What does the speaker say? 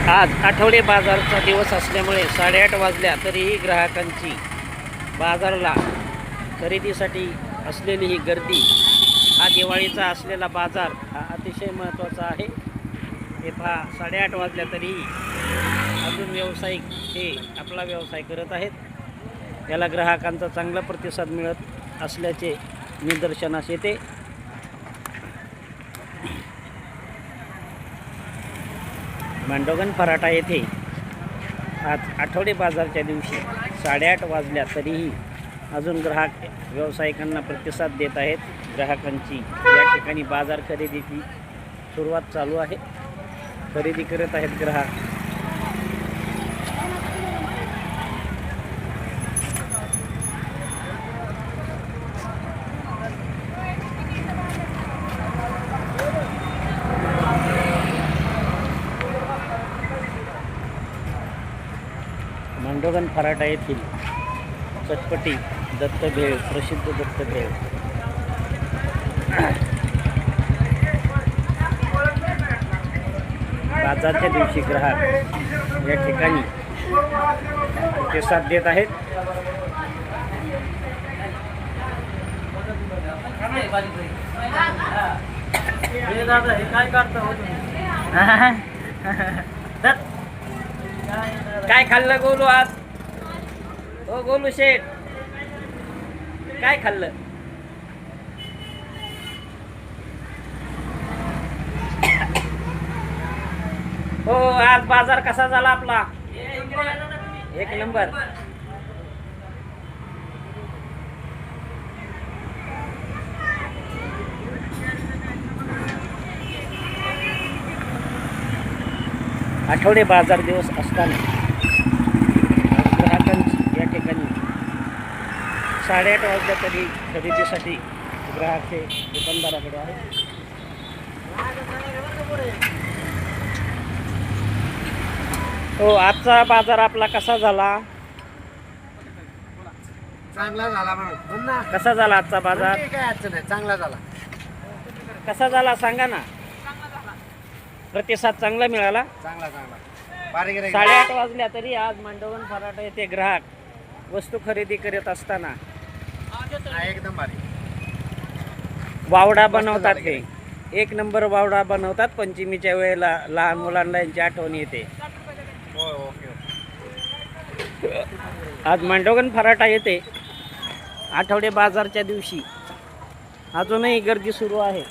आज आठवडे बाजारचा दिवस असल्यामुळे 8:30 वाजल्या तरीही ग्राहकांची बाजाराला खरेदीसाठी असलेली ही गर्दी, हा दिवाळीचा असलेला बाजार हा अतिशय महत्त्वाचा आहे. हे पहा, 8:30 वाजल्या तरीही अजून व्यावसायिक हे आपला व्यवसाय करत आहेत. याला ग्राहकांचा चांगला प्रतिसाद मिळत असल्याचे निदर्शनास येते. मांडोगण पराठा येथे आज आठवडे बाजारच्या दिवशी 8:30 वाजल्या तरीही अजून ग्राहक व्यावसायिकांना प्रतिसाद देत आहेत. ग्राहकांची या ठिकाणी बाजार खरेदीची सुरुवात चालू आहे. खरेदी करत आहेत ग्राहक. मांडोगण पराठा येथील चटपटी दत्त भेळ, प्रसिद्ध दत्त भेळ. बाजारच्या दिवशी ग्राहक या ठिकाणी प्रतिसाद देत आहेत. काय खाल्लं गोलू आज? हो गोलू शेठ, काय खाल्लं? हो, आज बाजार कसा झाला आपला? एक नंबर. आठवडे बाजार दिवस असताना ग्राहकांची या ठिकाणी 8:30 वाजल्या तरी खरेदीसाठी ग्राहक हे दुकानदाराकडे आहेत. हो, आजचा बाजार आपला कसा झाला? चांगला झाला म्हणून. कसा झाला आजचा बाजार? काय अडचण नाही, चांगला झाला. कसा झाला सांगा ना. प्रतिसाद चांगला मिळाला. चांगला चांगला. बारीक 8:30 वाजल्या तरी आज मांडोगण पराठा येथे ग्राहक वस्तू खरेदी करत असताना एकदम भारी. वावडा बनवतात. हे एक नंबर वावडा बनवतात. पंचमीच्या वेळेला लहान मुलांना यांची आठवण येते. हो, ओके. आज मांडोगण पराठा येथे आठवडे बाजारच्या दिवशी अजूनही गर्दी सुरू आहे.